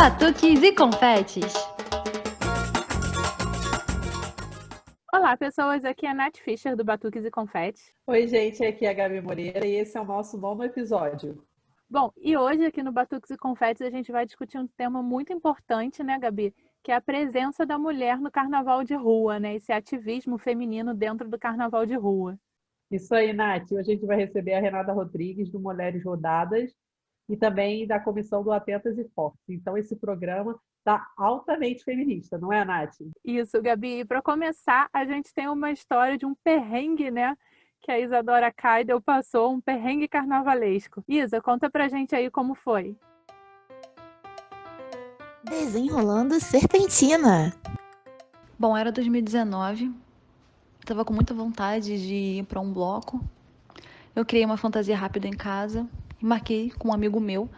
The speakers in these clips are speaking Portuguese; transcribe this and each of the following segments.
Batuques e confetes. Olá, pessoas. Aqui é a Nath Fischer, do Batuques e Confetes. Oi, gente, aqui é a Gabi Moreira e esse é o nosso 9º episódio. Bom, e hoje aqui no Batuques e Confetes a gente vai discutir um tema muito importante, né, Gabi? Que é a presença da mulher no carnaval de rua, né? Esse ativismo feminino dentro do carnaval de rua. Isso aí, Nath. Hoje a gente vai receber a Renata Rodrigues, do Mulheres Rodadas, e também da comissão do Atentas e Fortes. Então, esse programa está altamente feminista, não é, Nath? Isso, Gabi. E para começar, a gente tem uma história de um perrengue, né? Que a Isadora Kaidel passou, um perrengue carnavalesco. Isa, conta pra gente aí como foi. Desenrolando Serpentina. Bom, era 2019, estava com muita vontade de ir para um bloco. Eu criei uma fantasia rápida em casa e marquei com um amigo meu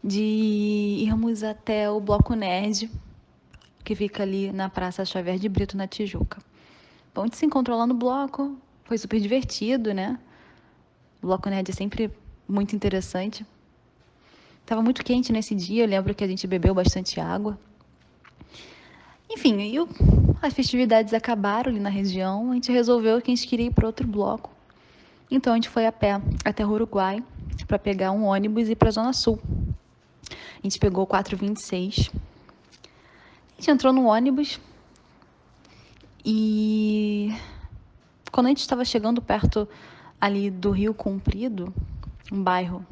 de irmos até o Bloco Nerd, que fica ali na Praça Xavier de Brito, na Tijuca. Bom, a gente se encontrou lá no bloco, foi super divertido, né? O Bloco Nerd é sempre muito interessante. Tava muito quente nesse dia, eu lembro que a gente bebeu bastante água. Enfim, as festividades acabaram ali na região, a gente resolveu que a gente queria ir para outro bloco. Então a gente foi a pé até o Uruguai para pegar um ônibus e ir para a Zona Sul. A gente pegou o 426. A gente entrou no ônibus e quando a gente estava chegando perto ali do Rio Comprido, um bairro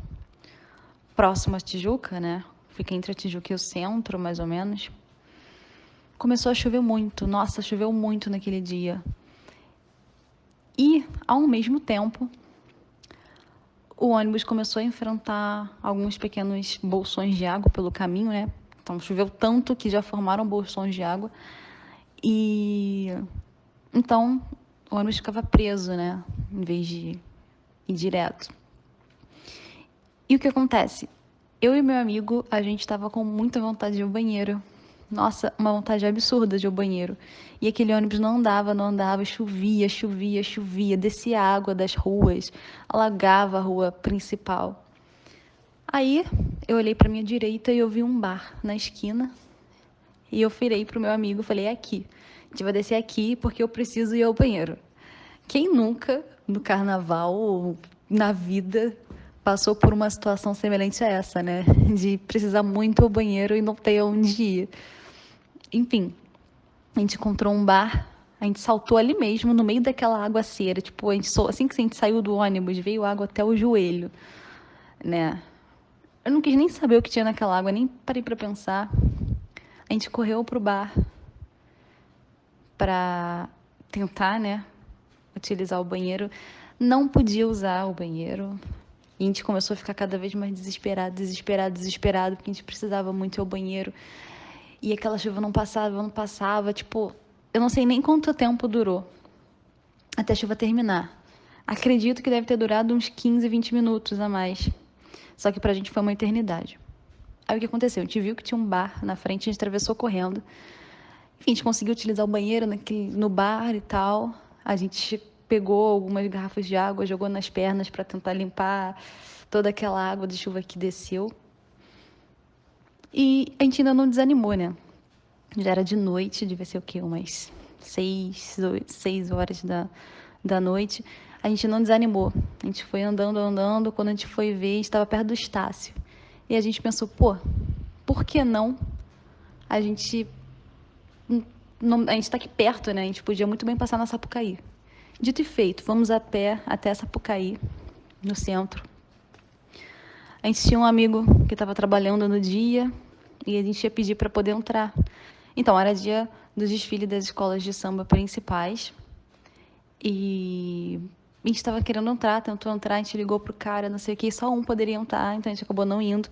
próximo à Tijuca, né? Fica entre a Tijuca e o centro, mais ou menos. Começou a chover muito. Nossa, choveu muito naquele dia. E, ao mesmo tempo, o ônibus começou a enfrentar alguns pequenos bolsões de água pelo caminho, né? Então, choveu tanto que já formaram bolsões de água. E então, o ônibus ficava preso, né? Em vez de ir direto. E o que acontece? Eu e meu amigo, a gente estava com muita vontade de ir ao banheiro. Nossa, uma vontade absurda de ir ao banheiro. E aquele ônibus não andava, chovia, descia água das ruas, alagava a rua principal. Aí, eu olhei para minha direita e eu vi um bar na esquina. E eu virei pro meu amigo e falei, é aqui. A gente vai descer aqui porque eu preciso ir ao banheiro. Quem nunca, no carnaval ou na vida, passou por uma situação semelhante a essa, né? De precisar muito ao banheiro e não ter onde ir. Enfim, a gente encontrou um bar, a gente saltou ali mesmo, no meio daquela aguaceira. Tipo, assim que a gente saiu do ônibus, veio água até o joelho, né? Eu não quis nem saber o que tinha naquela água, nem parei pra pensar. A gente correu pro bar pra tentar, né, utilizar o banheiro. Não podia usar o banheiro. E a gente começou a ficar cada vez mais desesperado, porque a gente precisava muito ir ao banheiro. E aquela chuva não passava, tipo, eu não sei nem quanto tempo durou até a chuva terminar. Acredito que deve ter durado uns 15, 20 minutos a mais. Só que pra gente foi uma eternidade. Aí o que aconteceu? A gente viu que tinha um bar na frente, a gente atravessou correndo. Enfim, a gente conseguiu utilizar o banheiro no bar e tal. A gente pegou algumas garrafas de água, jogou nas pernas para tentar limpar toda aquela água de chuva que desceu. E a gente ainda não desanimou, né? Já era de noite, devia ser o quê? Umas 6 horas da noite. A gente não desanimou. A gente foi andando. Quando a gente foi ver, a gente estava perto do Estácio. E a gente pensou, pô, por que não a gente... a gente está aqui perto, né? A gente podia muito bem passar na Sapucaí. Dito e feito, fomos a pé até Sapucaí, no centro. A gente tinha um amigo que estava trabalhando no dia e a gente ia pedir para poder entrar. Então, era dia do desfile das escolas de samba principais e a gente estava querendo entrar, tentou entrar, a gente ligou pro cara, não sei o que, só um poderia entrar, então a gente acabou não indo.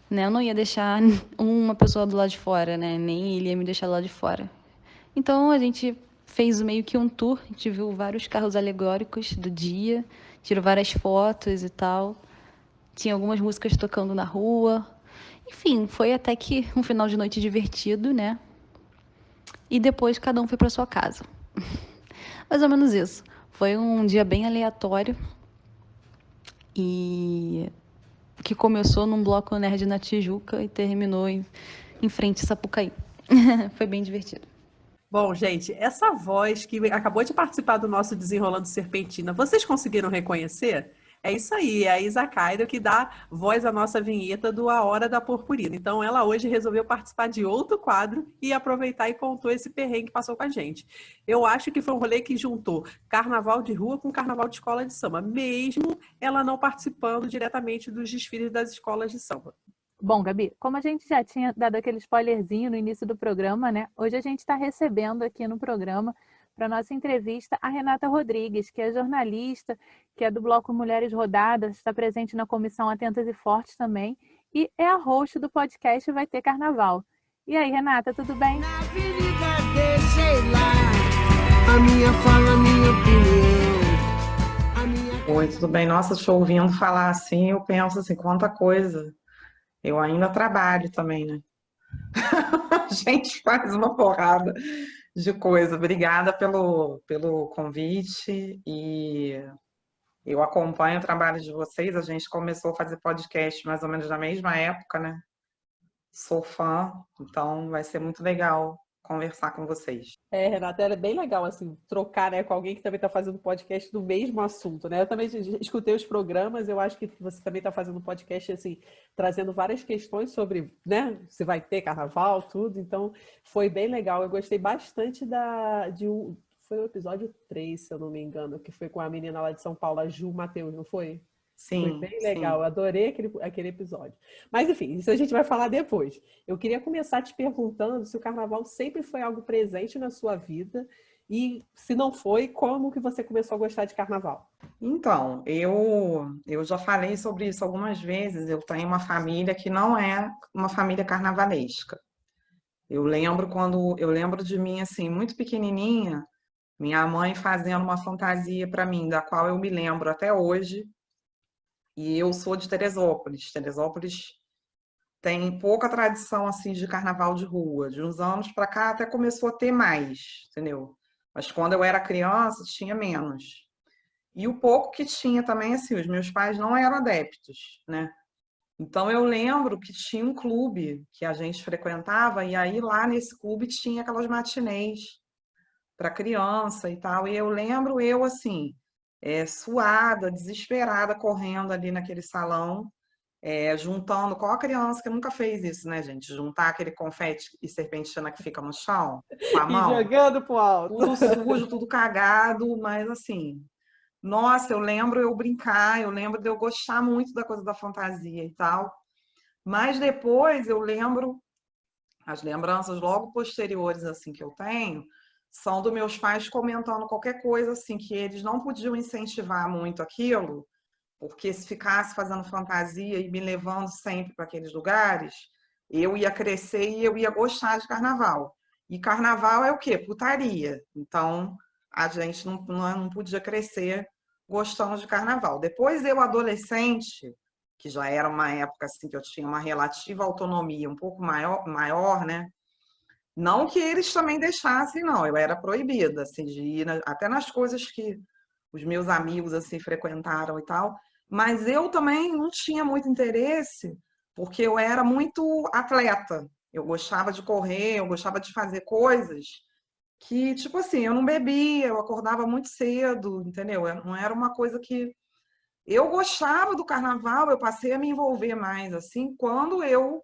Né? Eu não ia deixar uma pessoa do lado de fora, né? Nem ele ia me deixar do lado de fora. Então, a gente fez meio que um tour, a gente viu vários carros alegóricos do dia, tirou várias fotos e tal. Tinha algumas músicas tocando na rua. Enfim, foi até que um final de noite divertido, né? E depois cada um foi para sua casa. Mais ou menos isso. Foi um dia bem aleatório. E que começou num bloco nerd na Tijuca e terminou em frente a Sapucaí. Foi bem divertido. Bom, gente, essa voz que acabou de participar do nosso Desenrolando Serpentina, vocês conseguiram reconhecer? É isso aí, é a Isa Cairo que dá voz à nossa vinheta do A Hora da Purpurina. Então, ela hoje resolveu participar de outro quadro e aproveitar e contou esse perrengue que passou com a gente. Eu acho que foi um rolê que juntou carnaval de rua com carnaval de escola de samba, mesmo ela não participando diretamente dos desfiles das escolas de samba. Bom, Gabi, como a gente já tinha dado aquele spoilerzinho no início do programa, né? Hoje a gente está recebendo aqui no programa, para nossa entrevista, a Renata Rodrigues, que é jornalista, que é do Bloco Mulheres Rodadas, está presente na comissão Atentas e Fortes também, e é a host do podcast Vai Ter Carnaval. E aí, Renata, tudo bem? Na avenida, deixei lá a minha fala, a minha opinião. Oi, tudo bem? Nossa, estou ouvindo falar assim, eu penso assim, quanta coisa. Eu ainda trabalho também, né? A gente faz uma porrada de coisa. Obrigada pelo convite e eu acompanho o trabalho de vocês. A gente começou a fazer podcast mais ou menos na mesma época, né? Sou fã, então vai ser muito legal conversar com vocês. Renata, é bem legal, assim, trocar, né, com alguém que também está fazendo podcast do mesmo assunto, né? Eu também escutei os programas, eu acho que você também está fazendo podcast, assim, trazendo várias questões sobre, né, se vai ter carnaval, tudo, então foi bem legal. Eu gostei bastante foi o episódio 3, se eu não me engano, que foi com a menina lá de São Paulo, a Ju Matheus, não foi? Sim, foi bem legal, sim. eu adorei aquele episódio. Mas, enfim, isso a gente vai falar depois. Eu queria começar te perguntando se o carnaval sempre foi algo presente na sua vida e, se não foi, como que você começou a gostar de carnaval? Então, eu já falei sobre isso algumas vezes. Eu tenho uma família que não é uma família carnavalesca. Eu lembro de mim assim, muito pequenininha, minha mãe fazendo uma fantasia para mim, da qual eu me lembro até hoje. E eu sou de Teresópolis. Teresópolis tem pouca tradição assim de carnaval de rua. De uns anos para cá até começou a ter mais, entendeu? Mas quando eu era criança tinha menos. E o pouco que tinha também, assim, os meus pais não eram adeptos, né? Então eu lembro que tinha um clube que a gente frequentava e aí lá nesse clube tinha aquelas matinês para criança e tal. E eu lembro eu assim, suada, desesperada, correndo ali naquele salão, juntando. Qual a criança que nunca fez isso, né, gente? Juntar aquele confete e serpentina que fica no chão com a E mão. jogando pro alto. Tudo sujo, tudo cagado, mas assim, nossa, eu lembro eu brincar, eu lembro de eu gostar muito da coisa da fantasia e tal. Mas depois eu lembro, as lembranças logo posteriores assim que eu tenho, são dos meus pais comentando qualquer coisa assim, que eles não podiam incentivar muito aquilo, porque se ficasse fazendo fantasia e me levando sempre para aqueles lugares, eu ia crescer e eu ia gostar de carnaval. E carnaval é o quê? Putaria. Então, a gente não podia crescer gostando de carnaval. Depois eu, adolescente, que já era uma época assim que eu tinha uma relativa autonomia um pouco maior, né? Não que eles também deixassem, não. Eu era proibida, assim, de ir até nas coisas que os meus amigos, assim, frequentaram e tal. Mas eu também não tinha muito interesse, porque eu era muito atleta. Eu gostava de correr, eu gostava de fazer coisas que, tipo assim, eu não bebia, eu acordava muito cedo, entendeu? Não era uma coisa que... Eu gostava do carnaval, eu passei a me envolver mais, assim, quando eu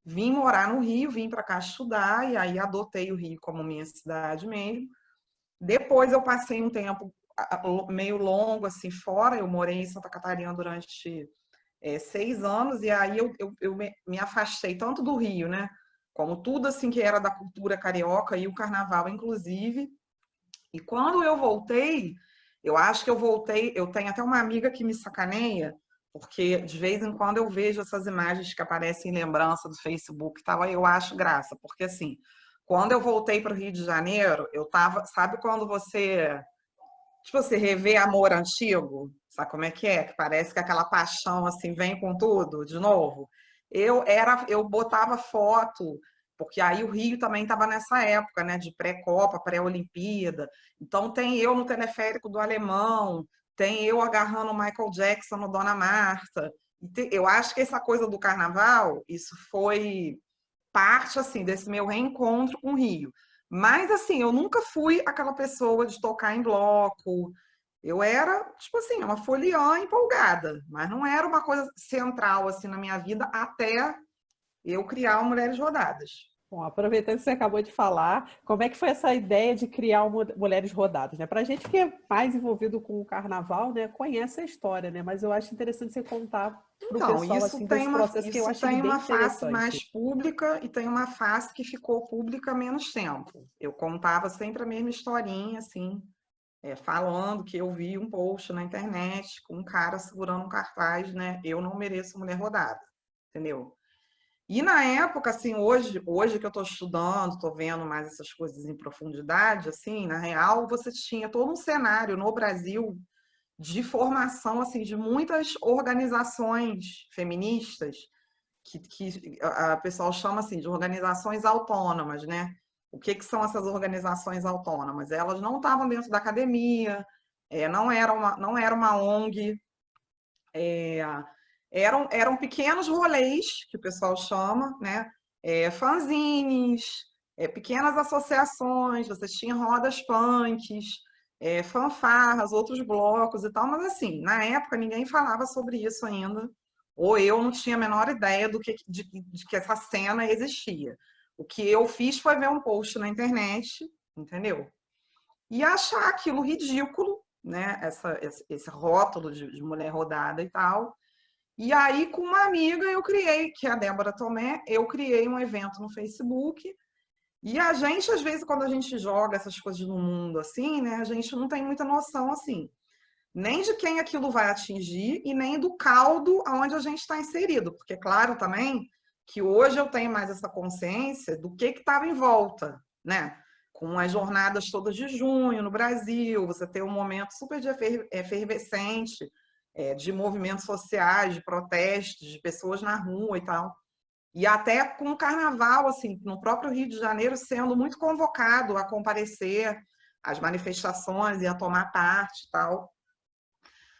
vim morar no Rio, vim para cá estudar, e aí adotei o Rio como minha cidade mesmo. Depois eu passei um tempo meio longo, assim, fora, eu morei em Santa Catarina durante 6 anos, e aí eu me afastei tanto do Rio, né? Como tudo, assim, que era da cultura carioca, e o carnaval, inclusive. E quando eu voltei, eu acho que eu voltei, eu tenho até uma amiga que me sacaneia, porque de vez em quando eu vejo essas imagens que aparecem em lembrança do Facebook e tal, aí eu acho graça, porque assim, quando eu voltei para o Rio de Janeiro, eu tava, sabe quando você, tipo, você revê amor antigo, sabe como é? Que parece que aquela paixão assim vem com tudo de novo. Eu botava foto, porque aí o Rio também estava nessa época, né, de pré-copa, pré-olimpíada. Então tem eu no teleférico do Alemão, tem eu agarrando o Michael Jackson no Dona Marta. eu acho que essa coisa do carnaval, isso foi parte, assim, desse meu reencontro com o Rio. Mas, assim, eu nunca fui aquela pessoa de tocar em bloco. Eu era, tipo assim, uma foliã empolgada, mas não era uma coisa central, assim, na minha vida até eu criar o Mulheres Rodadas. Bom, aproveitando que você acabou de falar, como é que foi essa ideia de criar o Mulheres Rodadas, né? Para a gente que é mais envolvido com o carnaval, né, conhece a história, né? Mas eu acho interessante você contar para o Então, pessoal isso assim tem desse uma, processo que eu isso acho tem ele bem uma face interessante. mais pública e tem uma face que ficou pública há menos tempo. Eu contava sempre a mesma historinha, assim, falando que eu vi um post na internet com um cara segurando um cartaz, né? Eu não mereço mulher rodada, entendeu? E na época, assim, hoje que eu estou estudando, estou vendo mais essas coisas em profundidade, assim, na real, você tinha todo um cenário no Brasil de formação, assim, de muitas organizações feministas que a pessoal chama, assim, de organizações autônomas, né? O que são essas organizações autônomas? Elas não estavam dentro da academia, não era uma ONG, eram pequenos rolês, que o pessoal chama, né? Fanzines, pequenas associações, você tinha rodas punks, fanfarras, outros blocos e tal, mas assim, na época ninguém falava sobre isso ainda, ou eu não tinha a menor ideia de que essa cena existia. O que eu fiz foi ver um post na internet, entendeu? E achar aquilo ridículo, né? Esse rótulo de mulher rodada e tal. E aí, com uma amiga, eu criei, que é a Débora Tomé, eu criei um evento no Facebook. E a gente, às vezes, quando a gente joga essas coisas no mundo assim, né, a gente não tem muita noção assim, nem de quem aquilo vai atingir e nem do caldo aonde a gente está inserido. Porque, claro, também que hoje eu tenho mais essa consciência do que estava em volta, né? Com as jornadas todas de junho no Brasil, você tem um momento super efervescente de movimentos sociais, de protestos, de pessoas na rua e tal. E até com o carnaval, assim, no próprio Rio de Janeiro, sendo muito convocado a comparecer às manifestações e a tomar parte e tal.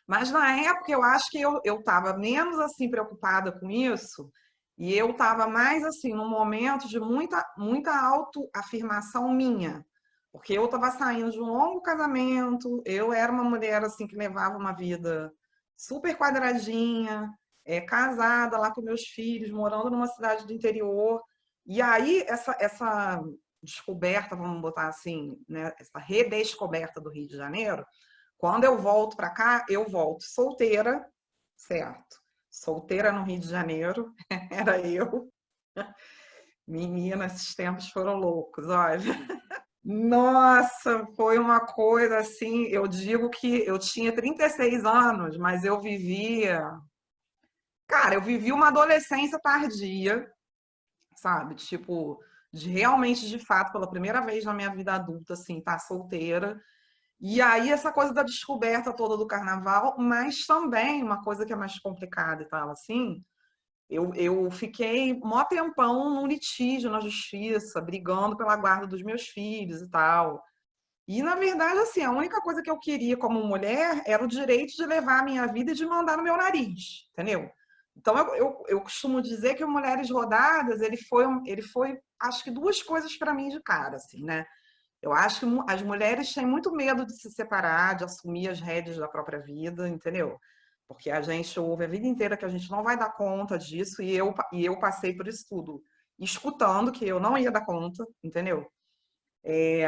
Mas na época eu acho que eu estava menos assim preocupada com isso e eu estava mais assim num momento de muita autoafirmação minha, porque eu estava saindo de um longo casamento, eu era uma mulher assim que levava uma vida super quadradinha, casada lá com meus filhos, morando numa cidade do interior. E aí essa descoberta, vamos botar assim, né, essa redescoberta do Rio de Janeiro, quando eu volto para cá, eu volto solteira, certo? Solteira no Rio de Janeiro, era eu. Menina, esses tempos foram loucos, olha. Nossa, foi uma coisa assim, eu digo que eu tinha 36 anos, mas eu vivia... Cara, eu vivi uma adolescência tardia, sabe? Tipo, de realmente, de fato, pela primeira vez na minha vida adulta, assim, estar solteira. E aí, essa coisa da descoberta toda do carnaval, mas também uma coisa que é mais complicada e tal, assim, eu fiquei mó tempão num litígio na justiça, brigando pela guarda dos meus filhos e tal. E, na verdade, assim, a única coisa que eu queria como mulher era o direito de levar a minha vida e de mandar no meu nariz, entendeu? Então, eu costumo dizer que o Mulheres Rodadas, ele foi, acho que duas coisas para mim de cara, assim, né? Eu acho que as mulheres têm muito medo de se separar, de assumir as rédeas da própria vida, entendeu? Porque a gente ouve a vida inteira que a gente não vai dar conta disso, e eu passei por isso tudo, escutando que eu não ia dar conta, entendeu? E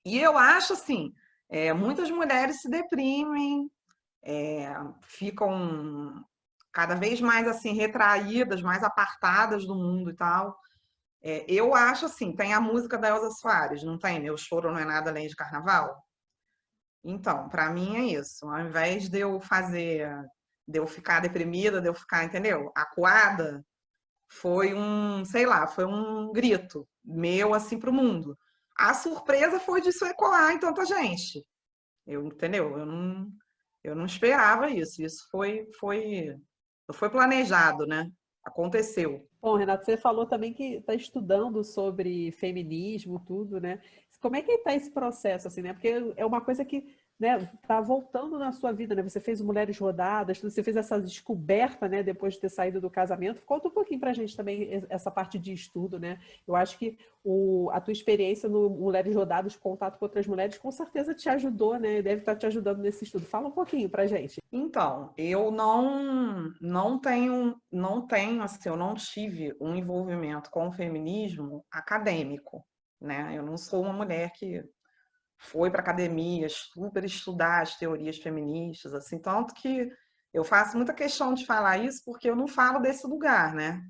eu acho assim, muitas mulheres se deprimem, ficam cada vez mais assim retraídas, mais apartadas do mundo e tal. Eu acho assim, tem a música da Elza Soares, não tem? Meu choro não é nada além de carnaval. Então, para mim é isso. Ao invés de eu ficar deprimida, de eu ficar, entendeu? Acuada, foi sei lá, foi um grito meu assim para o mundo. A surpresa foi disso ecoar em tanta gente. Entendeu? Eu não esperava isso. Isso não foi planejado, né? Aconteceu. Bom, Renato, você falou também que está estudando sobre feminismo, tudo, né? Como é que está esse processo, assim, né? Porque é uma coisa que né, tá voltando na sua vida, né? Você fez o Mulheres Rodadas, você fez essa descoberta, né, depois de ter saído do casamento. Conta um pouquinho pra gente também essa parte de estudo, né? Eu acho que a tua experiência no Mulheres Rodadas, contato com outras mulheres, com certeza te ajudou, né? Deve estar te ajudando nesse estudo. Fala um pouquinho pra gente. Então, eu assim, eu não tive um envolvimento com o feminismo acadêmico, né? Eu não sou uma mulher que foi para academia super estudar as teorias feministas, assim, tanto que eu faço muita questão de falar isso porque eu não falo desse lugar, né?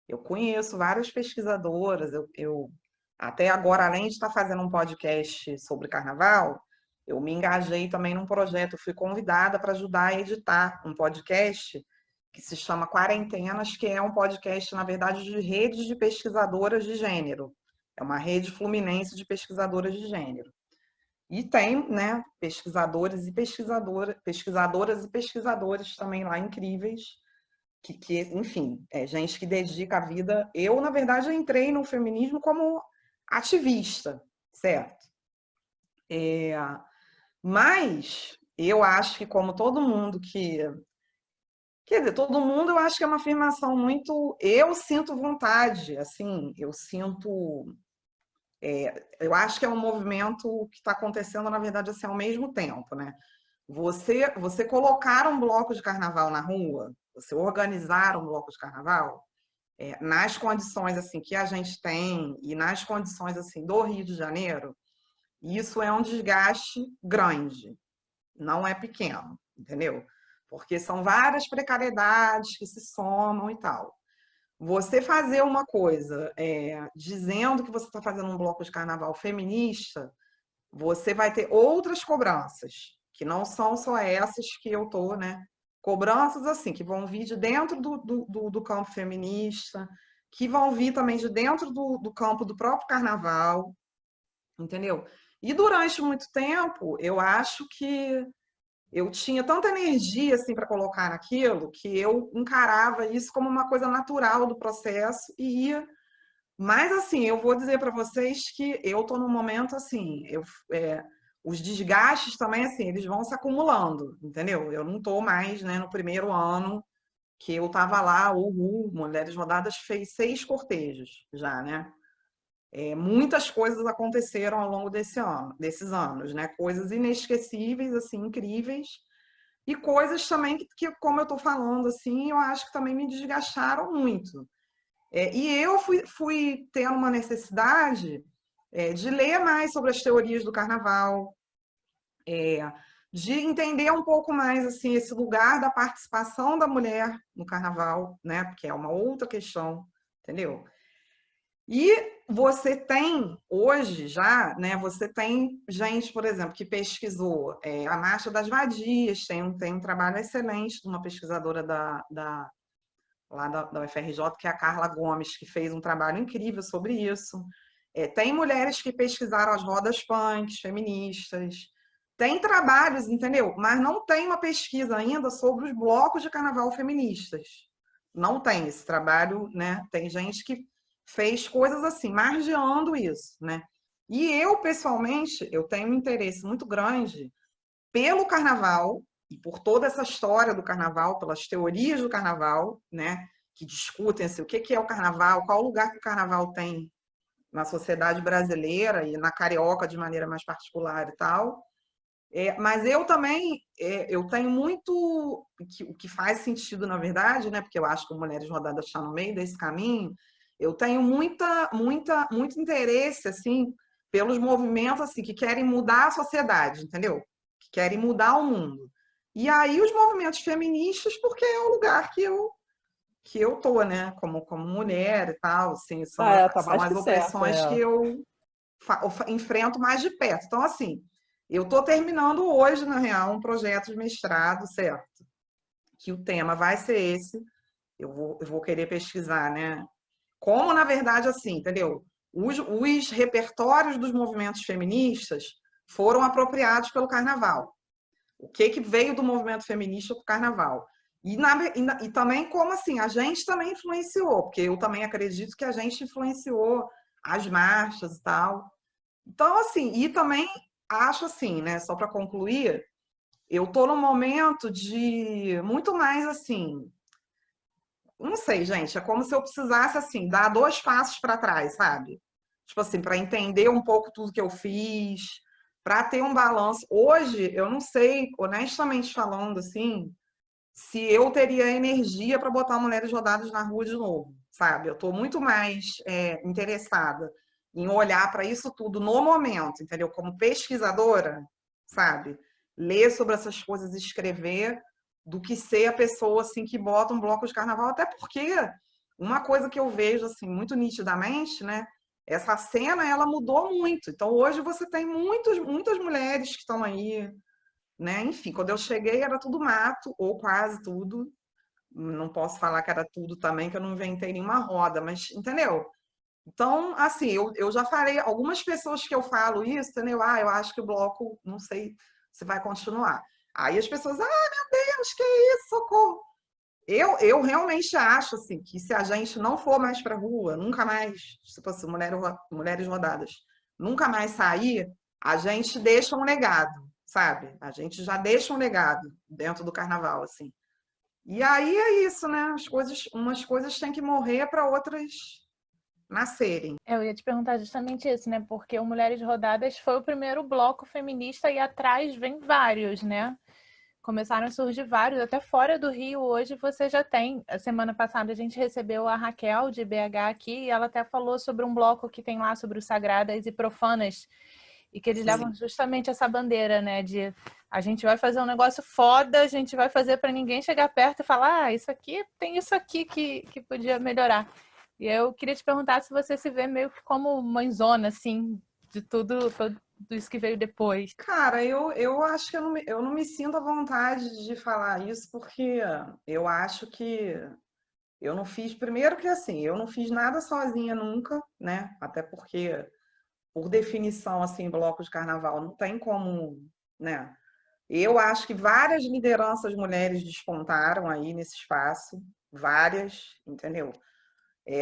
Eu conheço várias pesquisadoras, eu até agora, além de estar fazendo um podcast sobre carnaval, eu me engajei também num projeto, eu fui convidada para ajudar a editar um podcast que se chama Quarentenas, que é um podcast, na verdade, de redes de pesquisadoras de gênero. É uma rede fluminense de pesquisadoras de gênero. E tem, né, pesquisadores e pesquisadores também lá incríveis, enfim, gente que dedica a vida. Eu, na verdade, entrei no feminismo como ativista, certo? Mas eu acho que, como todo mundo Quer dizer, todo mundo, eu acho que é uma afirmação muito. Eu sinto vontade, assim, eu acho que é um movimento que está acontecendo, na verdade, assim, ao mesmo tempo, né? Você colocar um bloco de carnaval na rua, você organizar um bloco de carnaval, nas condições assim que a gente tem e nas condições assim do Rio de Janeiro, isso é um desgaste grande, não é pequeno, entendeu? Porque são várias precariedades que se somam e tal. Você fazer uma coisa dizendo que você está fazendo um bloco de carnaval feminista, você vai ter outras cobranças, que não são só essas que eu estou, né? Cobranças assim, que vão vir de dentro do campo feminista, que vão vir também de dentro do campo do próprio carnaval, entendeu? E durante muito tempo, eu acho que eu tinha tanta energia assim para colocar naquilo que eu encarava isso como uma coisa natural do processo e ia. Mas assim, eu vou dizer para vocês que eu estou num momento assim, os desgastes também assim, eles vão se acumulando, entendeu? Eu não estou mais, né, no primeiro ano que eu estava lá, Mulheres Rodadas fez 6 cortejos já, né? Muitas coisas aconteceram ao longo desses anos, né? Coisas inesquecíveis, assim, incríveis, e coisas também que como eu estou falando, assim, eu acho que também me desgastaram muito. E eu fui tendo uma necessidade de ler mais sobre as teorias do carnaval, de entender um pouco mais assim esse lugar da participação da mulher no carnaval, né? Porque é uma outra questão, entendeu? E você tem, hoje já, né, você tem gente, por exemplo, que pesquisou a Marcha das Vadias, tem um trabalho excelente de uma pesquisadora lá da UFRJ, que é a Carla Gomes, que fez um trabalho incrível sobre isso. Tem mulheres que pesquisaram as rodas punks, feministas. Tem trabalhos, entendeu? Mas não tem uma pesquisa ainda sobre os blocos de carnaval feministas. Não tem esse trabalho, né? Tem gente que fez coisas assim, margeando isso, né? E eu, pessoalmente, eu tenho um interesse muito grande pelo carnaval e por toda essa história do carnaval, pelas teorias do carnaval, né? Que discutem assim, o que é o carnaval, qual o lugar que o carnaval tem na sociedade brasileira e na carioca de maneira mais particular e tal. Mas eu também, eu tenho muito, o que faz sentido, na verdade, né? Porque eu acho que o Mulheres Rodadas está no meio desse caminho, eu tenho muito interesse, assim, pelos movimentos, assim, que querem mudar a sociedade, entendeu? Que querem mudar o mundo. E aí os movimentos feministas, porque é o lugar que eu tô, né? Como mulher e tal, assim, são Tá mais as que certo, opressões que eu enfrento mais de perto. Então, assim, eu estou terminando hoje, na real, um projeto de mestrado, certo? Que o tema vai ser esse. Eu vou querer pesquisar, né? Como, na verdade, assim, entendeu? Os repertórios dos movimentos feministas foram apropriados pelo carnaval. O que veio do movimento feminista para o carnaval? E também como assim, a gente também influenciou, porque eu também acredito que a gente influenciou as marchas e tal. Então, assim, e também acho assim, né, só para concluir, eu tô num momento de muito mais assim, não sei, gente, é como se eu precisasse assim, dar 2 passos para trás, sabe? Tipo assim, para entender um pouco tudo que eu fiz, para ter um balanço. Hoje, eu não sei, honestamente falando assim, se eu teria energia para botar Mulheres Rodadas na rua de novo, sabe? Eu estou muito mais interessada em olhar para isso tudo no momento, entendeu? Como pesquisadora, sabe? Ler sobre essas coisas e escrever, do que ser a pessoa assim que bota um bloco de carnaval, até porque uma coisa que eu vejo assim muito nitidamente, né? Essa cena ela mudou muito. Então hoje você tem muitas mulheres que estão aí, né? Enfim, quando eu cheguei era tudo mato, ou quase tudo. Não posso falar que era tudo também, que eu não inventei nenhuma roda, mas entendeu? Então, assim, eu já falei, algumas pessoas que eu falo isso, entendeu? Ah, eu acho que o bloco, não sei se vai continuar. Aí as pessoas, ah, meu Deus, que isso, socorro. Eu realmente acho, assim, que se a gente não for mais pra rua, nunca mais, tipo assim, mulheres rodadas, nunca mais sair, a gente deixa um legado, sabe? A gente já deixa um legado dentro do carnaval, assim. E aí é isso, né? Umas coisas têm que morrer para outras nascerem. Eu ia te perguntar justamente isso, né? Porque o Mulheres Rodadas foi o primeiro bloco feminista e atrás vem vários, né? Começaram a surgir vários, até fora do Rio hoje você já tem. A semana passada a gente recebeu a Raquel de BH aqui e ela até falou sobre um bloco que tem lá sobre os sagradas e profanas e que eles Sim. levam justamente essa bandeira, né? De a gente vai fazer um negócio foda, a gente vai fazer para ninguém chegar perto e falar, ah, isso aqui tem isso aqui que podia melhorar. E eu queria te perguntar se você se vê meio que como mãezona, assim, de tudo isso que veio depois. Cara, eu acho que eu não me sinto à vontade de falar isso, porque eu acho que eu não fiz, primeiro que assim, eu não fiz nada sozinha nunca, né? Até porque, por definição, assim, bloco de carnaval não tem como, né? Eu acho que várias lideranças mulheres despontaram aí nesse espaço, várias, entendeu?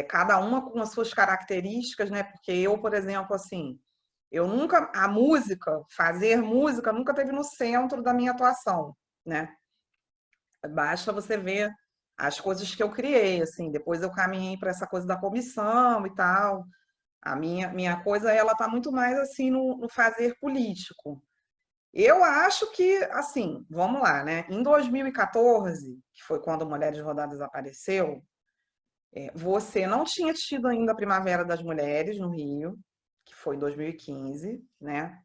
Cada uma com as suas características, né? Porque eu, por exemplo, assim, fazer música nunca teve no centro da minha atuação, né? Basta você ver as coisas que eu criei, assim. Depois eu caminhei para essa coisa da comissão e tal. A minha coisa, ela tá muito mais assim no fazer político. Eu acho que, assim, vamos lá, né? Em 2014, que foi quando Mulheres Rodadas apareceu, você não tinha tido ainda a Primavera das Mulheres no Rio, que foi em 2015, né?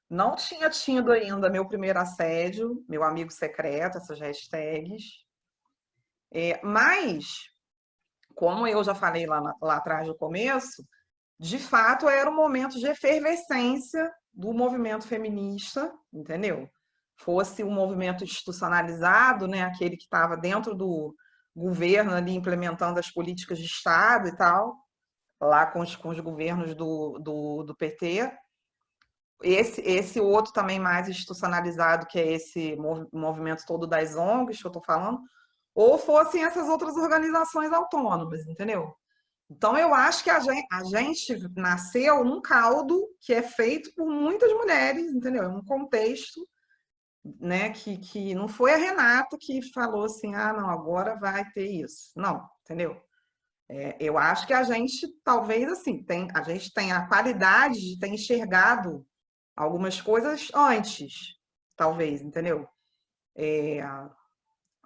Não tinha tido ainda meu primeiro assédio, meu amigo secreto, essas hashtags. Mas, como eu já falei lá atrás no começo, de fato era um momento de efervescência do movimento feminista, entendeu? Fosse um movimento institucionalizado, né? Aquele que estava dentro do governo ali implementando as políticas de Estado e tal, lá com os governos do PT. Esse outro também mais institucionalizado, que é esse movimento todo das ONGs que eu estou falando, ou fossem essas outras organizações autônomas, entendeu? Então, eu acho que a gente nasceu num caldo que é feito por muitas mulheres, entendeu? É um contexto, né, que não foi a Renata que falou assim, ah, não, agora vai ter isso. Não, entendeu? Eu acho que a gente, talvez, assim, a gente tem a qualidade de ter enxergado algumas coisas antes, talvez, entendeu?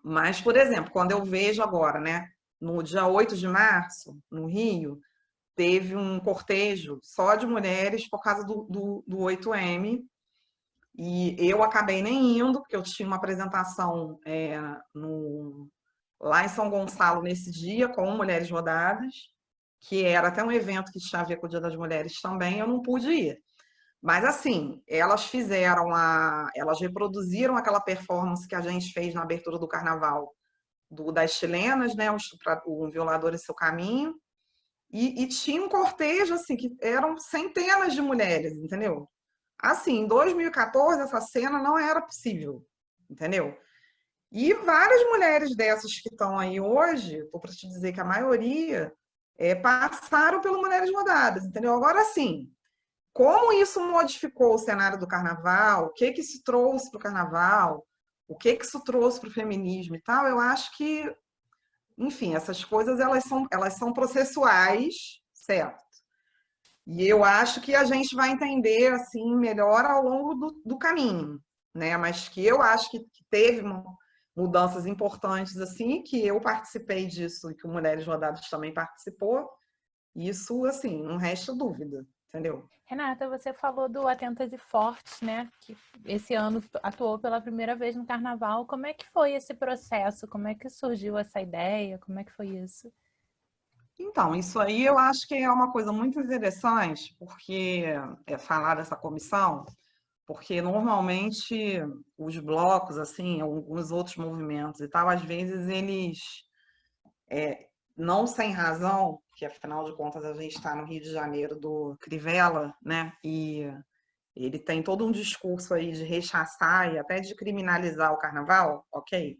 Mas, por exemplo, quando eu vejo agora, né, no dia 8 de março, no Rio, teve um cortejo só de mulheres por causa do 8M, e eu acabei nem indo, porque eu tinha uma apresentação lá em São Gonçalo nesse dia, com Mulheres Rodadas, que era até um evento que tinha a ver com o Dia das Mulheres também, eu não pude ir. Mas assim, elas reproduziram aquela performance que a gente fez na abertura do carnaval das chilenas, né? O Violador e Seu Caminho. E tinha um cortejo, assim, que eram centenas de mulheres, entendeu? Assim, em 2014, essa cena não era possível, entendeu? E várias mulheres dessas que estão aí hoje, estou para te dizer que a maioria passaram pelo Mulheres Rodadas, entendeu? Agora, sim, como isso modificou o cenário do carnaval, o que que isso trouxe para o carnaval, o que que isso trouxe para o feminismo e tal, eu acho que, enfim, essas coisas elas são processuais, certo? E eu acho que a gente vai entender assim melhor ao longo do caminho, né? Mas que eu acho que teve mudanças importantes assim, que eu participei disso e que o Mulheres Rodadas também participou, isso assim, não resta dúvida, entendeu? Renata, você falou do Atentas e Fortes, né? Que esse ano atuou pela primeira vez no Carnaval. Como é que foi esse processo? Como é que surgiu essa ideia? Como é que foi isso? Então, isso aí eu acho que é uma coisa muito interessante, porque falar dessa comissão, porque normalmente os blocos, assim, alguns outros movimentos e tal, às vezes eles, não sem razão, porque afinal de contas a gente está no Rio de Janeiro do Crivella, né? E ele tem todo um discurso aí de rechaçar e até de criminalizar o carnaval, ok?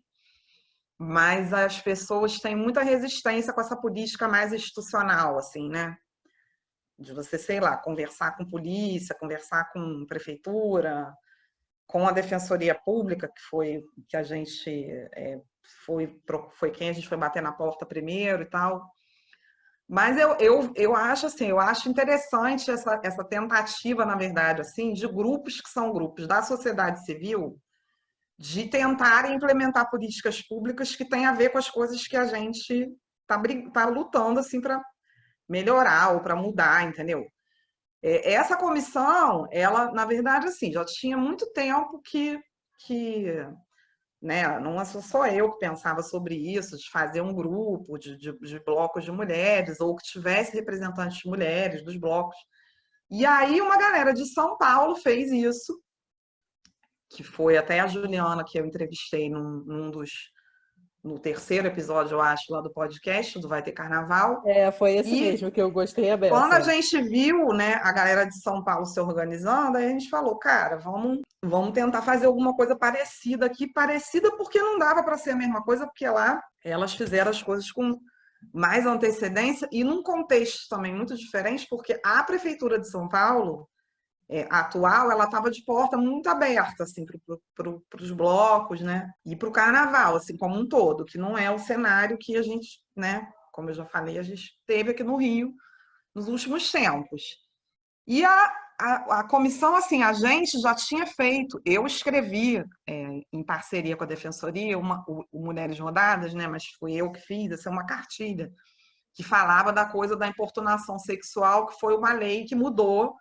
Mas as pessoas têm muita resistência com essa política mais institucional, assim, né? De você, sei lá, conversar com polícia, conversar com prefeitura, com a Defensoria Pública, que foi que a gente foi quem a gente foi bater na porta primeiro e tal. Mas eu acho assim, eu acho interessante essa tentativa, na verdade, assim, de grupos que são grupos da sociedade civil de tentar implementar políticas públicas que têm a ver com as coisas que a gente tá lutando assim para melhorar ou para mudar, entendeu? Essa comissão, ela, na verdade, assim, já tinha muito tempo que né, não sou só eu que pensava sobre isso, de fazer um grupo de blocos de mulheres, ou que tivesse representantes de mulheres dos blocos. E aí uma galera de São Paulo fez isso, que foi até a Juliana que eu entrevistei no terceiro episódio, eu acho, lá do podcast, do Vai Ter Carnaval. Foi esse E mesmo que eu gostei, a quando a beça. gente viu, né, a galera de São Paulo se organizando, aí a gente falou, cara, vamos tentar fazer alguma coisa parecida aqui, parecida porque não dava para ser a mesma coisa, porque lá elas fizeram as coisas com mais antecedência e num contexto também muito diferente, porque a Prefeitura de São Paulo atual, ela estava de porta muito aberta assim, para os blocos, né? E para o carnaval, assim, como um todo, que não é o cenário que a gente, né? Como eu já falei, a gente teve aqui no Rio nos últimos tempos. E a comissão, assim, a gente já tinha feito, eu escrevi em parceria com a Defensoria, o Mulheres Rodadas, né? Mas fui eu que fiz, essa é uma cartilha que falava da coisa da importunação sexual, que foi uma lei que mudou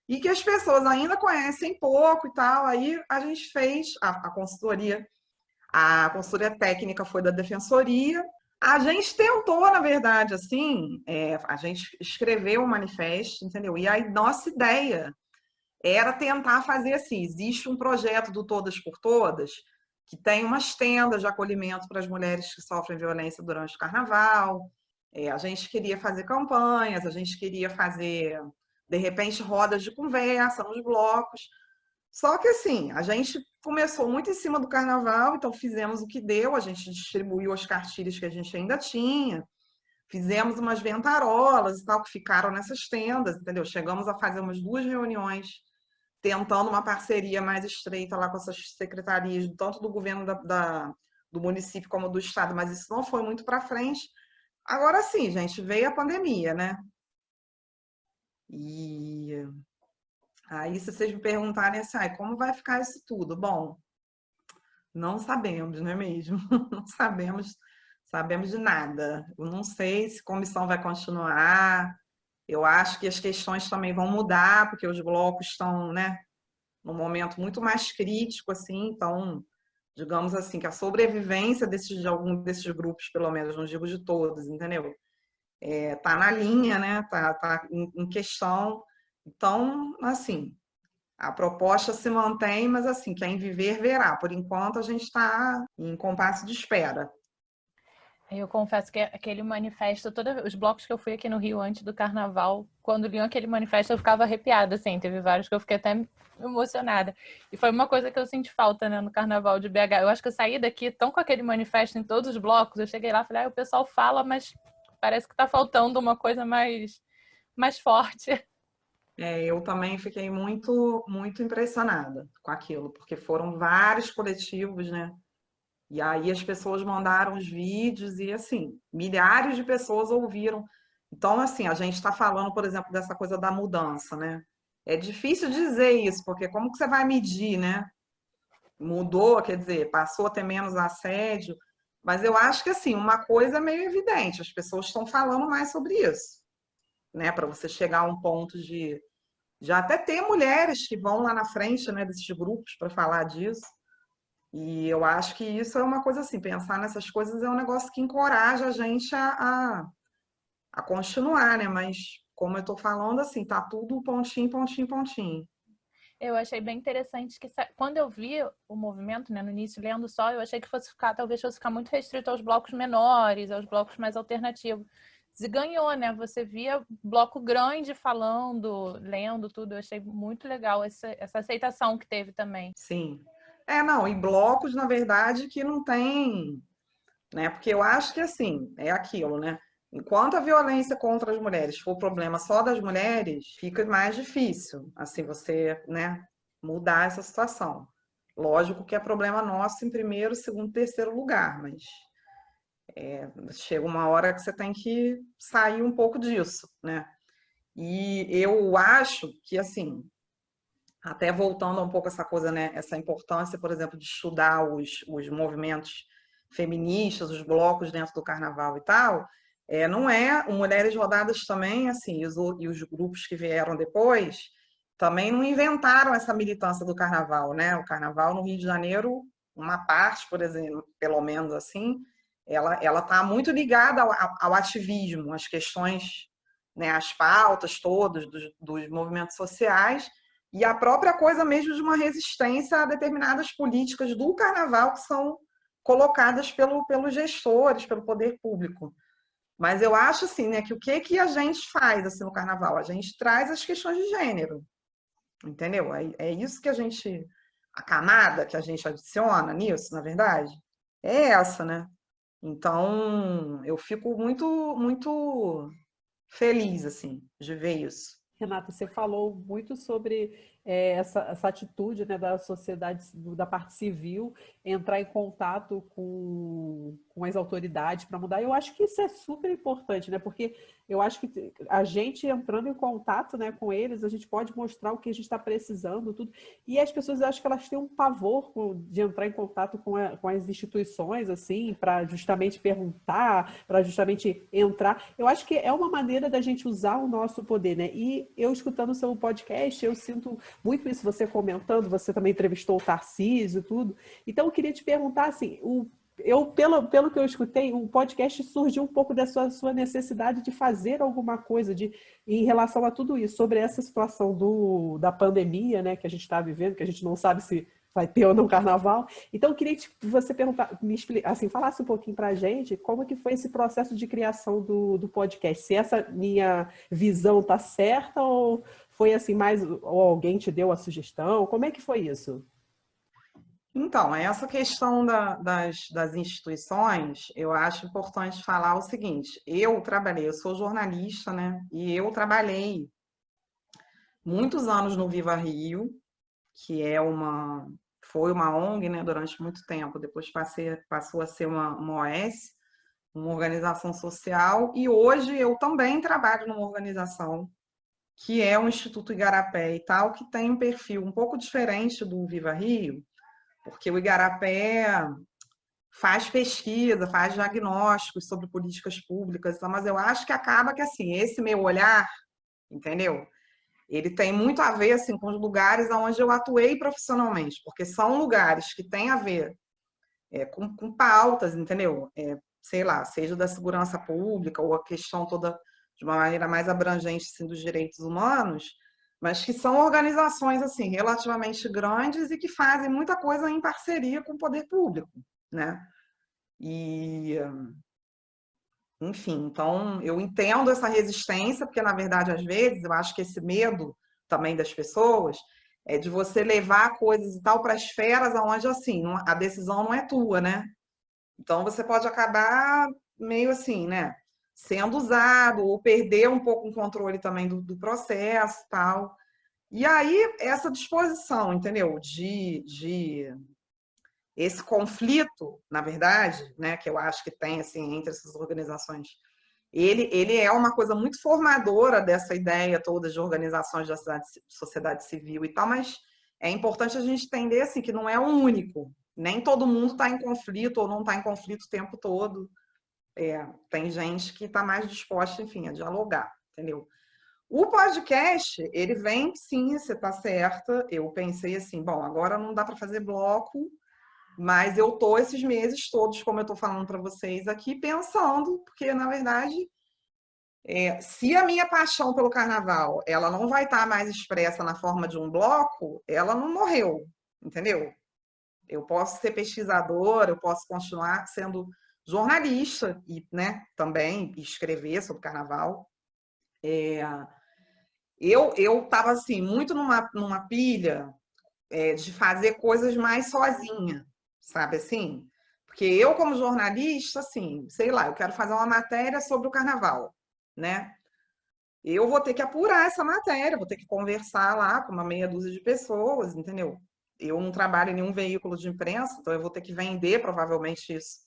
e que as pessoas ainda conhecem pouco e tal. Aí a gente fez a consultoria técnica foi da Defensoria. A gente tentou, na verdade, assim, a gente escreveu um manifesto, entendeu? E aí nossa ideia era tentar fazer assim, existe um projeto do Todas por Todas, que tem umas tendas de acolhimento para as mulheres que sofrem violência durante o carnaval. A gente queria fazer campanhas, a gente queria fazer, de repente, rodas de conversa nos blocos. Só que assim, a gente começou muito em cima do carnaval, então fizemos o que deu, a gente distribuiu as cartilhas que a gente ainda tinha, fizemos umas ventarolas e tal, que ficaram nessas tendas, entendeu? Chegamos a fazer umas 2 reuniões, tentando uma parceria mais estreita lá com essas secretarias, tanto do governo do município como do estado, mas isso não foi muito para frente. Agora sim, gente, veio a pandemia, né? E aí, se vocês me perguntarem assim, como vai ficar isso tudo? Bom, não sabemos, não é mesmo? Não sabemos de nada. Eu não sei se a comissão vai continuar. Eu acho que as questões também vão mudar, porque os blocos estão, né, num momento muito mais crítico, assim, então, digamos assim, que a sobrevivência de algum desses grupos, pelo menos, não digo de todos, entendeu? Tá na linha, né? Tá em questão. Então, assim, a proposta se mantém, mas assim, quem viver verá. Por enquanto, a gente está em compasso de espera. Eu confesso que aquele manifesto, todos os blocos que eu fui aqui no Rio antes do Carnaval, quando liam aquele manifesto eu ficava arrepiada, assim, teve vários que eu fiquei até emocionada. E foi uma coisa que eu senti falta, né, no Carnaval de BH. Eu acho que eu saí daqui tão com aquele manifesto em todos os blocos, eu cheguei lá e falei, o pessoal fala, mas parece que tá faltando uma coisa mais forte. Eu também fiquei muito, muito impressionada com aquilo, porque foram vários coletivos, né? E aí as pessoas mandaram os vídeos e, assim, milhares de pessoas ouviram. Então, assim, a gente está falando, por exemplo, dessa coisa da mudança, né? É difícil dizer isso, porque como que você vai medir, né? Mudou, quer dizer, passou a ter menos assédio, mas eu acho que, assim, uma coisa é meio evidente, as pessoas estão falando mais sobre isso, né? Para você chegar a um ponto de já até ter mulheres que vão lá na frente, né, desses grupos para falar disso. E eu acho que isso é uma coisa assim, pensar nessas coisas é um negócio que encoraja a gente a continuar, né? Mas, como eu estou falando, assim, tá tudo pontinho, pontinho, pontinho. Eu achei bem interessante que quando eu vi o movimento, né, no início, lendo só, eu achei que talvez fosse ficar muito restrito aos blocos menores, aos blocos mais alternativos. Se ganhou, né? Você via bloco grande falando, lendo tudo. Eu achei muito legal essa aceitação que teve também. Sim. Não, e blocos, na verdade, que não tem, né? Porque eu acho que, assim, é aquilo, né? Enquanto a violência contra as mulheres for problema só das mulheres, fica mais difícil, assim, você, né, mudar essa situação. Lógico que é problema nosso em primeiro, segundo, terceiro lugar, mas chega uma hora que você tem que sair um pouco disso, né? E eu acho que, assim, até voltando um pouco essa coisa, né, essa importância, por exemplo, de estudar os movimentos feministas, os blocos dentro do carnaval e tal, não é, o Mulheres Rodadas também, assim, e os grupos que vieram depois, também não inventaram essa militância do carnaval, né? O carnaval no Rio de Janeiro, uma parte, por exemplo, pelo menos assim, ela está muito ligada ao ativismo, às questões, né, às pautas todas dos movimentos sociais, e a própria coisa mesmo de uma resistência a determinadas políticas do carnaval que são colocadas pelos gestores, pelo poder público. Mas eu acho assim, né, que o que a gente faz assim no carnaval? A gente traz as questões de gênero, entendeu? É isso que a gente, a camada que a gente adiciona nisso, na verdade, é essa, né? Então, eu fico muito, muito feliz, assim, de ver isso. Renata, você falou muito sobre essa atitude, né, da sociedade, da parte civil, entrar em contato com as autoridades para mudar. Eu acho que isso é super importante, né? Porque eu acho que a gente entrando em contato, né, com eles, a gente pode mostrar o que a gente está precisando, tudo. E as pessoas, eu acho que elas têm um pavor de entrar em contato com as instituições, assim, para justamente perguntar, para justamente entrar. Eu acho que é uma maneira da gente usar o nosso poder, né? E eu escutando o seu podcast, eu sinto muito isso, você comentando, você também entrevistou o Tarcísio e tudo. Então, eu queria te perguntar, assim, pelo que eu escutei, o podcast surgiu um pouco da sua necessidade de fazer alguma coisa em relação a tudo isso, sobre essa situação da pandemia, né, que a gente está vivendo, que a gente não sabe se vai ter ou não carnaval. Então, eu queria que você assim, falasse um pouquinho para a gente como que foi esse processo de criação do podcast. Se essa minha visão está certa ou foi assim ou alguém te deu a sugestão? Como é que foi isso? Então, essa questão das instituições, eu acho importante falar o seguinte: eu sou jornalista, né? E eu trabalhei muitos anos no Viva Rio, que foi uma ONG, né, durante muito tempo. Depois passou a ser uma OS, uma organização social, e hoje eu também trabalho numa organização que é o Instituto Igarapé e tal, que tem um perfil um pouco diferente do Viva Rio, porque o Igarapé faz pesquisa, faz diagnósticos sobre políticas públicas, mas eu acho que acaba que, assim, esse meu olhar, entendeu? Ele tem muito a ver, assim, com os lugares onde eu atuei profissionalmente, porque são lugares que têm a ver com pautas, entendeu? Sei lá, seja da segurança pública ou a questão toda de uma maneira mais abrangente, assim, dos direitos humanos, mas que são organizações, assim, relativamente grandes e que fazem muita coisa em parceria com o poder público, né? E, enfim, então eu entendo essa resistência, porque na verdade, às vezes, eu acho que esse medo também das pessoas é de você levar coisas e tal para esferas onde, assim, a decisão não é tua, né? Então você pode acabar meio assim, né? sendo usado, ou perder um pouco o controle também do processo e tal. E aí, essa disposição, entendeu? De esse conflito, na verdade, né, que eu acho que tem assim, entre essas organizações, ele é uma coisa muito formadora dessa ideia toda de organizações da sociedade civil e tal, mas é importante a gente entender assim, que não é o único. Nem todo mundo está em conflito ou não está em conflito o tempo todo. Tem gente que está mais disposta, enfim, a dialogar, entendeu? O podcast, ele vem, sim, você está certa. Eu pensei assim, bom, agora não dá para fazer bloco, mas eu tô esses meses todos, como eu estou falando para vocês aqui, pensando, porque, na verdade, se a minha paixão pelo carnaval ela não vai estar mais expressa na forma de um bloco, ela não morreu, entendeu? Eu posso ser pesquisadora, eu posso continuar sendo jornalista e, né, também escrever sobre carnaval. Eu estava assim, muito numa pilha de fazer coisas mais sozinha, sabe assim? Porque eu, como jornalista, assim, sei lá, eu quero fazer uma matéria sobre o carnaval, né? Eu vou ter que apurar essa matéria, vou ter que conversar lá com uma meia dúzia de pessoas, entendeu? Eu não trabalho em nenhum veículo de imprensa, então eu vou ter que vender provavelmente isso.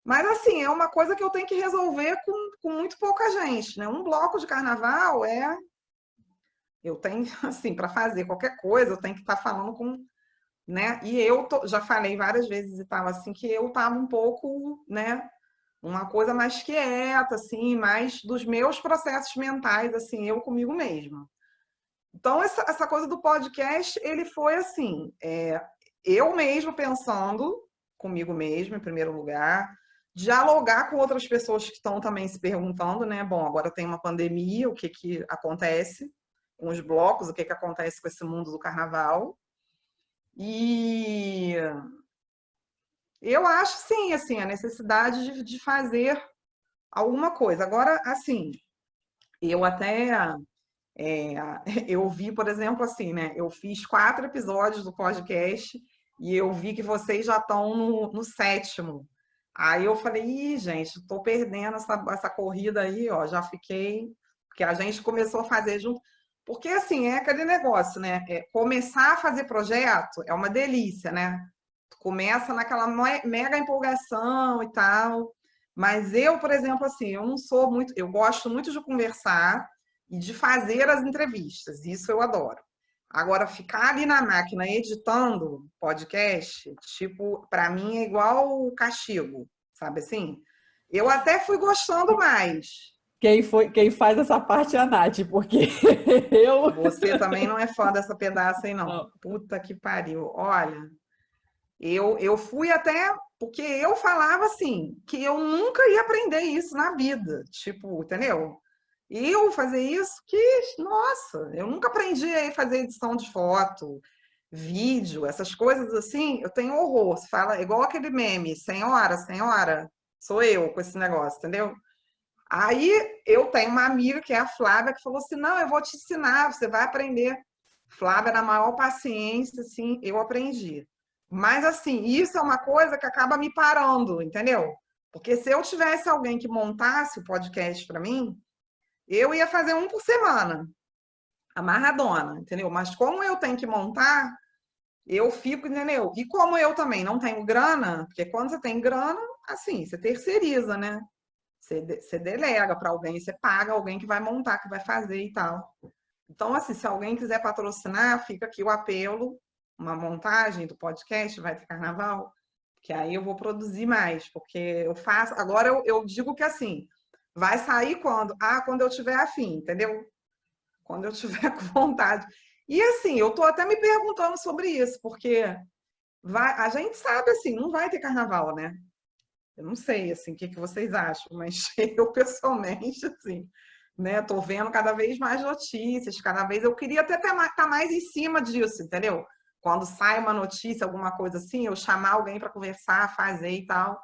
Mas, assim, é uma coisa que eu tenho que resolver com muito pouca gente, né? Um bloco de carnaval eu tenho, assim, para fazer qualquer coisa, eu tenho que estar falando com, né? E eu já falei várias vezes e tal, assim, que eu estava um pouco, né? Uma coisa mais quieta, assim, mais dos meus processos mentais, assim, eu comigo mesma. Então, essa coisa do podcast, ele foi assim, eu mesmo pensando comigo mesmo, em primeiro lugar, dialogar com outras pessoas que estão também se perguntando, né? Bom, agora tem uma pandemia, o que que acontece com os blocos, o que que acontece com esse mundo do carnaval. E eu acho, sim, assim, a necessidade de fazer alguma coisa. Agora, assim, eu até eu vi, por exemplo, assim, né? Eu fiz 4 episódios do podcast e eu vi que vocês já estão no 7º. Aí eu falei, ih, gente, estou perdendo essa corrida aí, ó. Já fiquei, porque a gente começou a fazer junto. Porque, assim, é aquele negócio, né? Começar a fazer projeto é uma delícia, né? Tu começa naquela mega empolgação e tal. Mas eu, por exemplo, assim, eu não sou muito. Eu gosto muito de conversar e de fazer as entrevistas. Isso eu adoro. Agora, ficar ali na máquina editando podcast, tipo, para mim é igual castigo, sabe assim? Eu até fui gostando mais. Quem faz essa parte é a Nath, porque eu. Você também não é fã dessa pedaça aí, não. Não. Puta que pariu. Olha, eu fui até. Porque eu falava assim, que eu nunca ia aprender isso na vida. Tipo, entendeu? Eu fazer isso, nossa, eu nunca aprendi a fazer edição de foto, vídeo, essas coisas assim, eu tenho horror. Você fala, igual aquele meme, senhora, sou eu com esse negócio, entendeu? Aí eu tenho uma amiga, que é a Flávia, que falou assim, não, eu vou te ensinar, você vai aprender. Flávia, na maior paciência, assim, eu aprendi. Mas, assim, isso é uma coisa que acaba me parando, entendeu? Porque se eu tivesse alguém que montasse o podcast para mim, eu ia fazer um por semana, amarradona, entendeu? Mas como eu tenho que montar, eu fico, entendeu? E como eu também não tenho grana, porque quando você tem grana, assim, você terceiriza, né? Você delega para alguém, você paga alguém que vai montar, que vai fazer e tal. Então, assim, se alguém quiser patrocinar, fica aqui o apelo, uma montagem do podcast, vai ter carnaval, que aí eu vou produzir mais, porque eu faço. Agora eu digo que assim, vai sair quando? Ah, quando eu tiver afim, entendeu? Quando eu tiver com vontade. E assim, eu tô até me perguntando sobre isso, porque a gente sabe assim, não vai ter carnaval, né? Eu não sei assim, o que vocês acham, mas eu pessoalmente, assim, né, tô vendo cada vez mais notícias, cada vez eu queria até estar mais em cima disso, entendeu? Quando sai uma notícia, alguma coisa assim, eu chamar alguém para conversar, fazer e tal.